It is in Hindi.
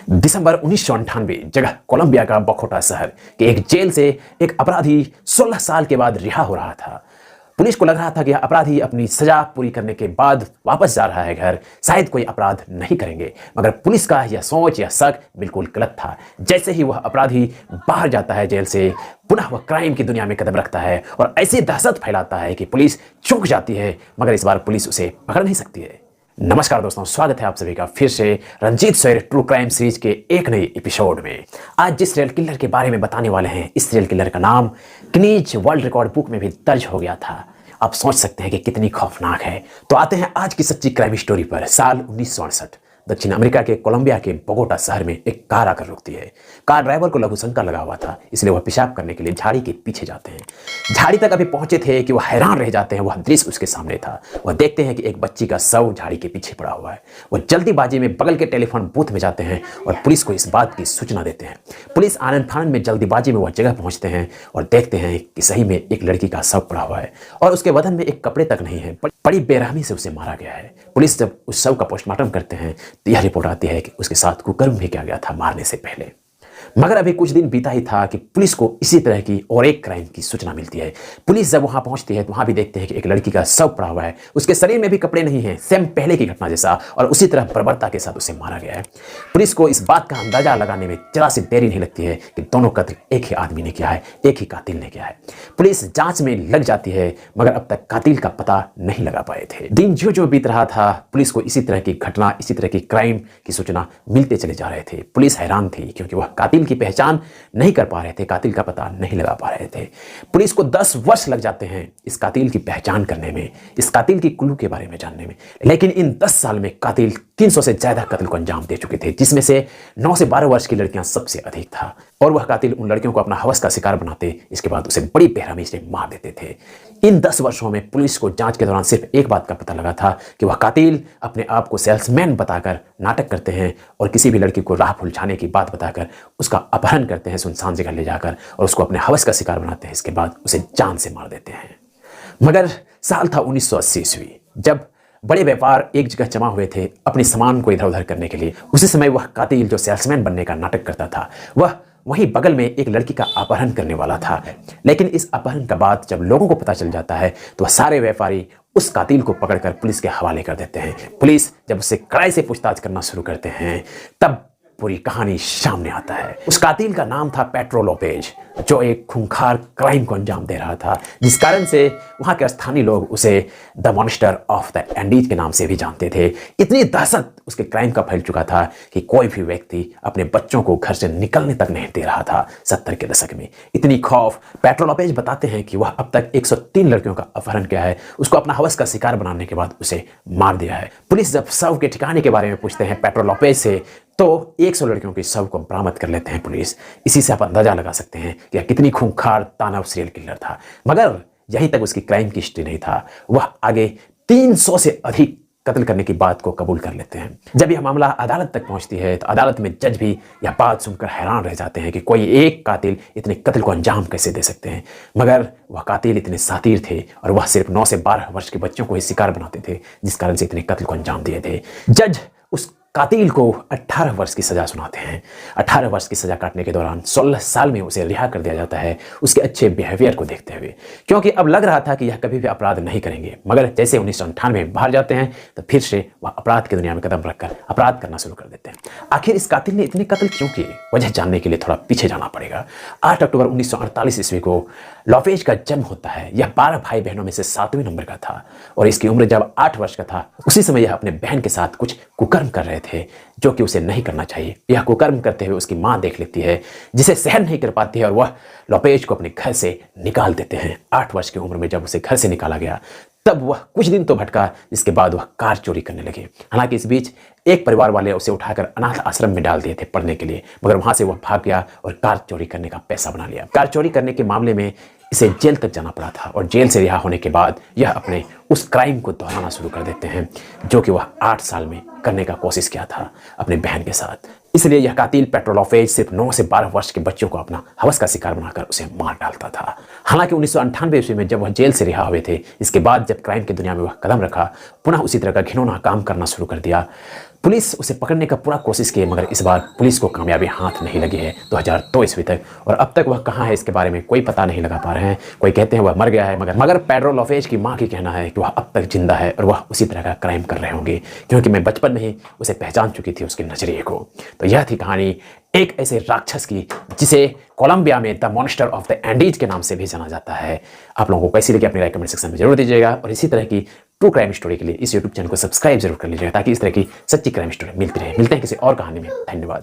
दिसंबर 1998 जगह कोलंबिया का बोगोटा शहर के एक जेल से एक अपराधी 16 साल के बाद रिहा हो रहा था। पुलिस को लग रहा था कि यह अपराधी अपनी सजा पूरी करने के बाद वापस जा रहा है घर, शायद कोई अपराध नहीं करेंगे। मगर पुलिस का यह सोच, यह शक बिल्कुल गलत था। जैसे ही वह अपराधी बाहर जाता है जेल से, पुनः वह क्राइम की दुनिया में कदम रखता है और ऐसी दहशत फैलाता है कि पुलिस चौंक जाती है, मगर इस बार पुलिस उसे पकड़ नहीं सकती है। नमस्कार दोस्तों, स्वागत है आप सभी का फिर से Ranjit sir true crime series के एक नए एपिसोड में। आज जिस serial किलर के बारे में बताने वाले हैं, इस serial किलर का नाम गिनीज वर्ल्ड रिकॉर्ड बुक में भी दर्ज हो गया था। आप सोच सकते हैं कि कितनी खौफनाक है। तो आते हैं आज की सच्ची क्राइम स्टोरी पर। साल 1968 दक्षिण अमेरिका के कोलंबिया के बोगोटा शहर में एक कार आकर रुकती है। कार ड्राइवर को लघु शंका लगा हुआ था, इसलिए वह पेशाब करने के लिए झाड़ी के पीछे जाते हैं। झाड़ी तक अभी पहुंचे थे कि वह हैरान रह जाते हैं। वह दृश्य उसके सामने था। वह देखते हैं कि एक बच्ची का शव झाड़ी के पीछे पड़ा हुआ है। वह जल्दीबाजी में बगल के टेलीफोन बूथ में जाते हैं और पुलिस को इस बात की सूचना देते हैं। पुलिस आनन फानन में जल्दीबाजी में वह जगह पहुंचते हैं और देखते हैं कि सही में एक लड़की का शव पड़ा हुआ है और उसके बदन में एक कपड़े तक नहीं है। बड़ी बेरहमी से उसे मारा गया है। पुलिस जब उस शव का पोस्टमार्टम करते हैं तो यह रिपोर्ट आती है कि उसके साथ कुकर्म भी किया गया था मारने से पहले। मगर अभी कुछ दिन बीता ही था कि पुलिस को इसी तरह की और एक क्राइम की सूचना मिलती है। पुलिस जब वहां पहुंचती है तो वहां भी देखते हैं कि एक लड़की का शव पड़ा हुआ है। उसके शरीर में भी कपड़े नहीं हैं, सेम पहले की घटना जैसा, और उसी तरह बर्बरता के साथ उसे मारा गया है। पुलिस को इस बात का अंदाजा लगाने में जरा सी देरी नहीं लगती है कि दोनों कत्ल एक ही आदमी ने किया है, एक ही कातिल ने किया है। पुलिस जांच में लग जाती है, मगर अब तक कातिल का पता नहीं लगा पाए थे। दिन जो जो बीत रहा था, पुलिस को इसी तरह की घटना, इसी तरह की क्राइम की सूचना मिलते चले जा रहे थे। पुलिस हैरान थी क्योंकि वह कातिल की पहचान नहीं कर पा रहे थे, कातिल का पता नहीं लगा पा रहे थे। पुलिस को 10 वर्ष लग जाते हैं इस कातिल की पहचान करने में, इस कातिल की क्लू के बारे में जानने में। लेकिन इन 10 साल में कातिल 300 से ज्यादा कत्ल को अंजाम दे चुके थे, जिसमें से 9 से 12 वर्ष की लड़कियां सबसे अधिक था। और वह कातिल उन लड़कियों को अपना हवस का शिकार बनाते, इसके बाद उसे बड़ी बेरहमी से मार देते थे। इन 10 वर्षों में पुलिस को जांच के दौरान सिर्फ एक बात का पता लगा था कि वह कातिल अपने आप को सेल्समैन बताकर नाटक करते हैं और किसी भी लड़की को राह भुलझाने की बात बताकर उसका अपहरण करते हैं, सुनसान जगह ले जाकर, और उसको अपने हवस का शिकार बनाते हैं। इसके बाद उसे जान से मार देते हैं। मगर साल था 1980 ईस्वी, जब बड़े व्यापार एक जगह जमा हुए थे अपने सामान को इधर उधर करने के लिए। उसी समय वह कातिल जो सेल्समैन बनने का नाटक करता था, वह वहीं बगल में एक लड़की का अपहरण करने वाला था। लेकिन इस अपहरण का बाद जब लोगों को पता चल जाता है तो वह सारे व्यापारी उस कातिल को पकड़कर पुलिस के हवाले कर देते हैं। पुलिस जब उससे कड़ाई से पूछताछ करना शुरू करते हैं, तब पूरी कहानी सामने आता है। उस कातिल का नाम था पेड्रो लोपेज, जो एक खूंखार क्राइम को अंजाम दे रहा था, जिस कारण से वहां के स्थानीय लोग उसे the monster of the Andes के नाम से भी जानते थे। इतनी दहशत उसके क्राइम का फैल चुका था कि कोई भी व्यक्ति अपने बच्चों को घर से निकलने तक नहीं दे रहा था। 70 के दशक में इतनी खौफ। पेड्रो लोपेज बताते हैं कि वह अब तक 103 लड़कियों का अपहरण किया है, उसको अपना हवस का शिकार बनाने के बाद उसे मार दिया है। पुलिस जब शव के ठिकाने के बारे में पूछते हैं पेड्रो लोपेज से, तो 100 लड़कियों के शव को बरामद कर लेते हैं पुलिस। इसी से आप अंदाजा लगा सकते हैं कि यह कितनी खूंखार दानव सीरियल किलर था। मगर यहीं तक उसकी क्राइम की हिस्ट्री नहीं था। वह आगे 300 से अधिक कत्ल करने की बात को कबूल कर लेते हैं। जब यह मामला अदालत तक पहुंचती है तो अदालत में जज भी यह बात सुनकर हैरान रह जाते हैं कि कोई एक कातिल इतने कत्ल को अंजाम कैसे दे सकते हैं। मगर वह कातिल इतने शातिर थे और वह सिर्फ 9 से 12 वर्ष के बच्चों को ही शिकार बनाते थे, जिस कारण से इतने कत्ल को अंजाम दिए थे। जज उस कातिल को 18 वर्ष की सजा सुनाते हैं। 18 वर्ष की सजा काटने के दौरान 16 साल में उसे रिहा कर दिया जाता है, उसके अच्छे बिहेवियर को देखते हुए, क्योंकि अब लग रहा था कि यह कभी भी अपराध नहीं करेंगे। मगर जैसे 1998 में बाहर जाते हैं तो फिर से वह अपराध की दुनिया में कदम रखकर अपराध करना शुरू कर देते हैं। आखिर इस कातिल ने इतने कत्ल क्यों किए, वजह जानने के लिए थोड़ा पीछे जाना पड़ेगा। 8 अक्टूबर 1948 ईस्वी को लोपेज का जन्म होता है। यह 12 भाई बहनों में से 7वें नंबर का था और इसकी उम्र जब 8 वर्ष का था, उसी समय यह अपने बहन के साथ कुछ कुकर्म कर रहे थे जो कि उसे नहीं करना चाहिए। यह कुकर्म करते हुए उसकी मां देख लेती है, जिसे सहन नहीं कर पाती है, और वह लोपेज को अपने घर से निकाल देते हैं। 8 वर्ष की उम्र में जब उसे घर से निकाला गया, तब वह कुछ दिन तो भटका, जिसके बाद वह कार चोरी करने लगे। हालांकि इस बीच एक परिवार वाले उसे उठाकर अनाथ आश्रम में डाल दिए थे पढ़ने के लिए, मगर वहां से वह भाग गया और कार चोरी करने का पैसा बना लिया। कार चोरी करने के मामले में इसे जेल तक जाना पड़ा था और जेल से रिहा होने के बाद यह अपने उस क्राइम को दोहराना शुरू कर देते हैं जो कि वह 8 साल में करने का कोशिश किया था अपने बहन के साथ। इसलिए यह कातिल पेड्रो लोपेज सिर्फ 9 से 12 वर्ष के बच्चों को अपना हवस का शिकार बनाकर उसे मार डालता था। हालांकि 1998 ईस्वी में जब वह जेल से रिहा हुए थे, इसके बाद जब क्राइम की दुनिया में वह कदम रखा, पुनः उसी तरह का घिनौना काम करना शुरू कर दिया, पुलिस उसे पकड़ने का पूरा कोशिश की, मगर इस बार पुलिस को कामयाबी हाथ नहीं लगी है 2002 ईस्वी तक। और अब तक वह कहाँ है इसके बारे में कोई पता नहीं लगा पा रहे हैं। कोई कहते हैं वह मर गया है, मगर पेड्रो लोपेज की माँ की कहना है कि वह अब तक जिंदा है और वह उसी तरह का क्राइम कर रहे होंगे, क्योंकि मैं बचपन में ही उसे पहचान चुकी थी उसके नजरिए को। तो यह थी कहानी एक ऐसे राक्षस की जिसे कोलंबिया में the monster of the Andes के नाम से भी जाना जाता है। आप लोगों को कैसी लगी अपनी राय कमेंट सेक्शन में जरूर दीजिएगा, और इसी तरह की ट्रू क्राइम स्टोरी के लिए इस यूट्यूब चैनल को सब्सक्राइब जरूर कर लीजिएगा, ताकि इस तरह की सच्ची क्राइम स्टोरी मिलती रहे। मिलते हैं किसी और कहानी में। धन्यवाद।